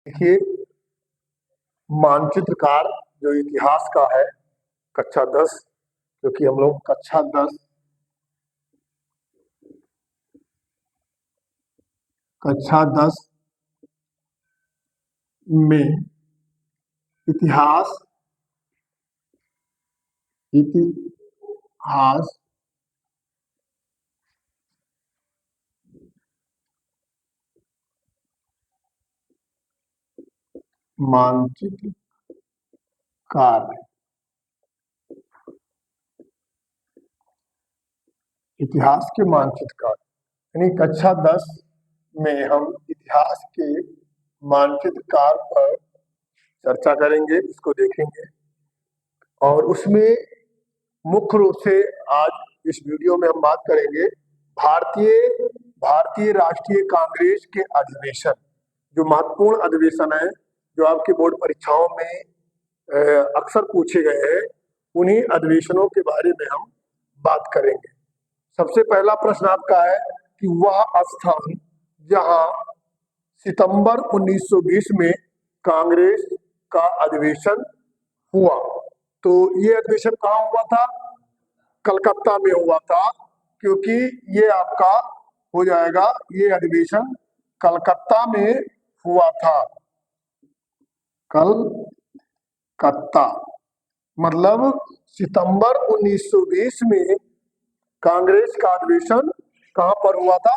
देखिए, मानचित्रकार जो इतिहास का है, कक्षा 10, क्योंकि हम लोग कक्षा 10 में इतिहास इतिहास मानचित्रकार, इतिहास के मानचित्रकार, यानी कक्षा 10 में हम इतिहास के मानचित्रकार पर चर्चा करेंगे, इसको देखेंगे। और उसमें मुख्य रूप से आज इस वीडियो में हम बात करेंगे भारतीय भारतीय राष्ट्रीय कांग्रेस के अधिवेशन, जो महत्वपूर्ण अधिवेशन है, जो आपके बोर्ड परीक्षाओं में अक्सर पूछे गए हैं। उन्हीं अधिवेशनों के बारे में हम बात करेंगे। सबसे पहला प्रश्न आपका है कि वह स्थान जहां सितंबर 1920 में कांग्रेस का अधिवेशन हुआ, तो ये अधिवेशन कहाँ हुआ था? कलकत्ता में हुआ था, क्योंकि ये आपका हो जाएगा, ये अधिवेशन कलकत्ता में हुआ था। कलकत्ता मतलब सितंबर 1920 में कांग्रेस का अधिवेशन कहां पर हुआ था?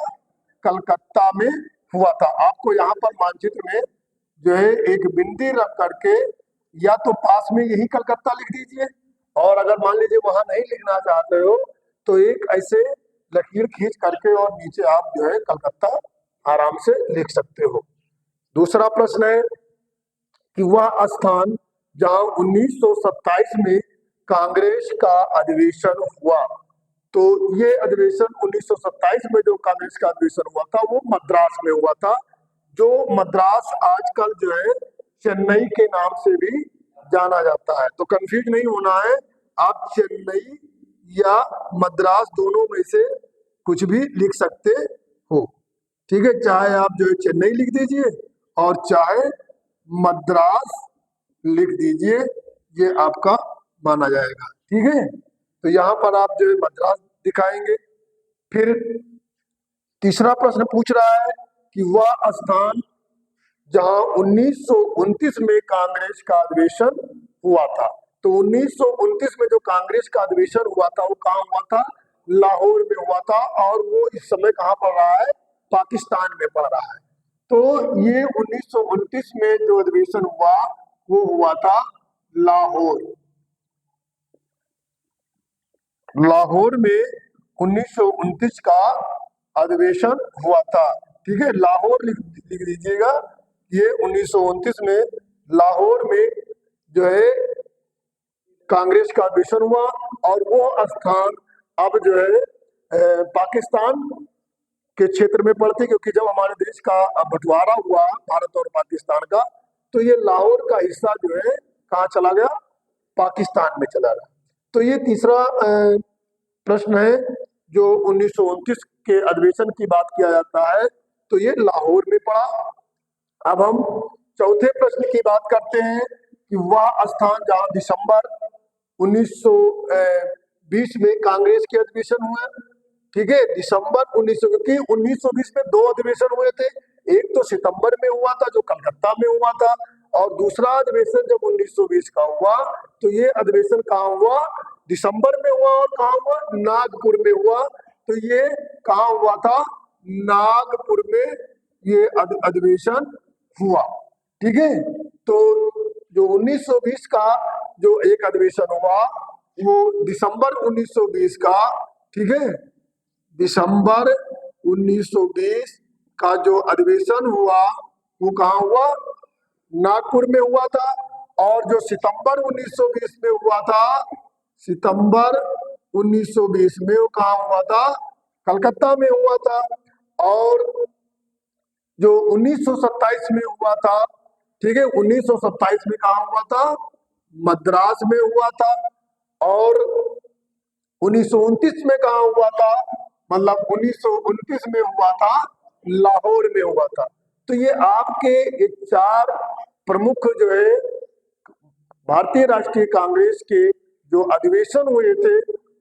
कलकत्ता में हुआ था। आपको यहाँ पर मानचित्र में जो है एक बिंदी रख करके या तो पास में यही कलकत्ता लिख दीजिए, और अगर मान लीजिए वहां नहीं लिखना चाहते हो तो एक ऐसे लकीर खींच करके और नीचे आप जो है कलकत्ता आराम से लिख सकते हो। दूसरा प्रश्न है कि वह स्थान जहां 1927 में कांग्रेस का अधिवेशन हुआ, तो ये अधिवेशन 1927 में जो कांग्रेस का अधिवेशन हुआ था वो मद्रास में हुआ था, जो मद्रास आजकल जो है चेन्नई के नाम से भी जाना जाता है। तो कंफ्यूज नहीं होना है, आप चेन्नई या मद्रास दोनों में से कुछ भी लिख सकते हो। ठीक है, चाहे आप जो है चेन्नई लिख दीजिए और चाहे मद्रास लिख दीजिए, ये आपका माना जाएगा। ठीक है, तो यहाँ पर आप जो है मद्रास दिखाएंगे। फिर तीसरा प्रश्न पूछ रहा है कि वह स्थान जहां 1929 में कांग्रेस का अधिवेशन हुआ था, तो 1929 में जो कांग्रेस का अधिवेशन हुआ था वो कहाँ हुआ था? लाहौर में हुआ था, और वो इस समय कहाँ पड़ रहा है? पाकिस्तान में पड़ रहा है। तो ये 1929 में जो अधिवेशन हुआ वो हुआ था लाहौर। लाहौर में 1929 का अधिवेशन हुआ था। ठीक है, लाहौर लिख दीजिएगा। ये 1929 में लाहौर में जो है कांग्रेस का अधिवेशन हुआ, और वो स्थान अब जो है पाकिस्तान के क्षेत्र में पड़ते, क्योंकि जब हमारे देश का बंटवारा हुआ भारत और पाकिस्तान का, तो ये लाहौर का हिस्सा जो है कहाँ चला गया? पाकिस्तान में चला गया। तो ये तीसरा प्रश्न है जो 1929 के अधिवेशन की बात किया जाता है, तो ये लाहौर में पड़ा। अब हम चौथे प्रश्न की बात करते हैं कि वह स्थान जहां दिसंबर 1920 में कांग्रेस के अधिवेशन हुए। ठीक है, दिसंबर 1900, क्योंकि 1920 में दो अधिवेशन हुए थे, एक तो सितंबर में हुआ था जो कलकत्ता में हुआ था, और दूसरा अधिवेशन जब 1920 का हुआ तो ये अधिवेशन कहाँ हुआ? दिसंबर में हुआ। और कहाँ हुआ? नागपुर में हुआ। तो ये कहाँ हुआ था? नागपुर में ये अधिवेशन हुआ। ठीक है, तो जो 1920 का जो एक अधिवेशन हुआ वो दिसंबर 1920 का, ठीक है, दिसंबर 1920 का जो अधिवेशन हुआ वो कहाँ हुआ? नागपुर में हुआ था। और जो सितंबर 1920 में हुआ था, सितंबर 1920 में वो कहाँ हुआ था? कलकत्ता में हुआ था। और जो 1927 में हुआ था, ठीक है, 1927 में कहा हुआ था? मद्रास में हुआ था। और 1929 में कहा हुआ था? मतलब 1929 में हुआ था लाहौर में हुआ था। तो ये आपके ये चार प्रमुख जो है भारतीय राष्ट्रीय कांग्रेस के जो अधिवेशन हुए थे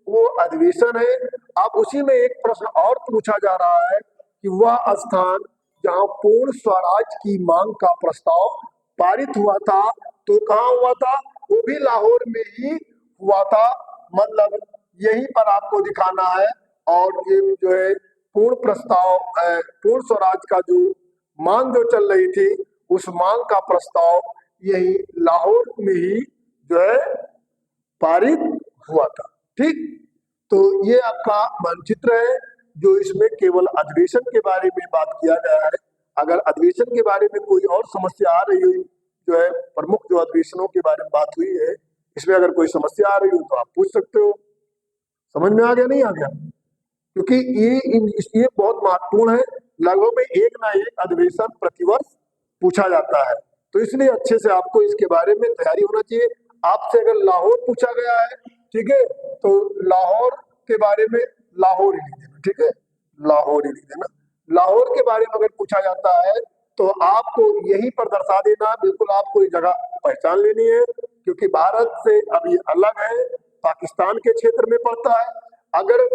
वो अधिवेशन है। अब उसी में एक प्रश्न और पूछा जा रहा है कि वह स्थान जहां पूर्ण स्वराज की मांग का प्रस्ताव पारित हुआ था तो कहाँ हुआ था? वो भी लाहौर में ही हुआ था। मतलब यहीं पर आपको दिखाना है। और ये जो है पूर्ण प्रस्ताव पूर्ण स्वराज का जो मांग जो चल रही थी उस मांग का प्रस्ताव यही लाहौर में ही जो है पारित हुआ था। ठीक, तो ये आपका मानचित्र है जो इसमें केवल अधिवेशन के बारे में बात किया गया है। अगर अधिवेशन के बारे में कोई और समस्या आ रही हुई जो है प्रमुख जो अधिवेशनों के बारे में बात हुई है इसमें अगर कोई समस्या आ रही हो तो आप पूछ सकते हो। समझ में आ गया नहीं आ गया? क्योंकि ये बहुत महत्वपूर्ण है। लगभग में एक ना एक अधिवेशन प्रतिवर्ष पूछा जाता है तो इसलिए अच्छे से आपको इसके बारे में तैयारी होना चाहिए। आपसे अगर लाहौर पूछा गया है, ठीक है, तो लाहौर के बारे में लाहौर ही लिख देना। ठीक है, लाहौर ही लिख देना। लाहौर के बारे में अगर पूछा जाता है तो आपको यहीं पर दर्शा देना। बिल्कुल आपको ये जगह पहचान लेनी है क्योंकि भारत से अब ये अलग है, पाकिस्तान के क्षेत्र में पड़ता है। अगर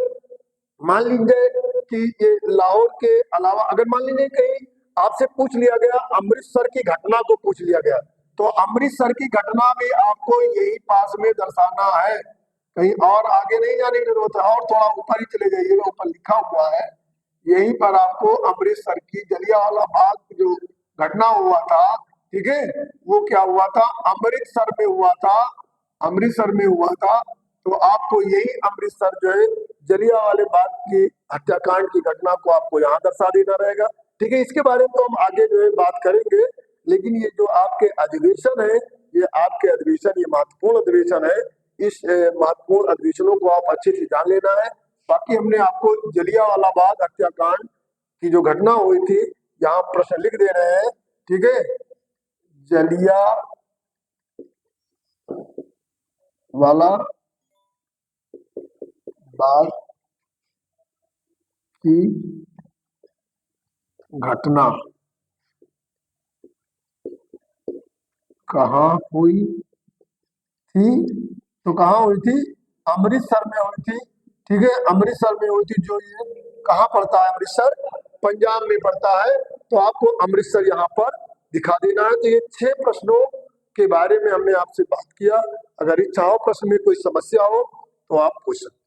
मान लीजिए कि ये लाहौर के अलावा अगर मान लीजिए कहीं आपसे पूछ लिया गया अमृतसर की घटना को पूछ लिया गया तो अमृतसर की घटना भी आपको यही पास में दर्शाना है, कहीं और आगे नहीं जाने की जरूरत है। और थोड़ा ऊपर ही चले जाइएगा, ऊपर लिखा हुआ है यहीं पर आपको अमृतसर की जलियांवाला बाग की जो घटना हुआ था, ठीक है, वो क्या हुआ था? अमृतसर में हुआ था। अमृतसर में हुआ था तो आपको यही अमृतसर जो है जलियांवाले बाग की हत्याकांड की घटना को आपको यहाँ दर्शा देना रहेगा। ठीक है, इसके बारे में तो हम आगे जो है बात करेंगे, लेकिन ये जो आपके अधिवेशन है ये आपके अधिवेशन ये महत्वपूर्ण अधिवेशन है। इस महत्वपूर्ण अधिवेशनों को आप अच्छे से जान लेना है। बाकी हमने आपको जलियांवाला बाग हत्याकांड की जो घटना हुई थी यहाँ प्रश्न लिख दे रहे हैं। ठीक है, जलियांवाला बाग की घटना कहाँ हुई थी? तो कहाँ हुई थी? अमृतसर में हुई थी। ठीक है, अमृतसर में हुई थी। जो ये कहाँ पड़ता है? अमृतसर पंजाब में पड़ता है। तो आपको अमृतसर यहाँ पर दिखा देना है। तो ये 6 प्रश्नों के बारे में हमने आपसे बात किया। अगर इन 4 प्रश्न में कोई समस्या हो तो आप पूछ सकते हो।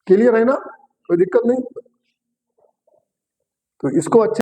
क्लियर है ना? कोई दिक्कत नहीं। तो इसको अच्छे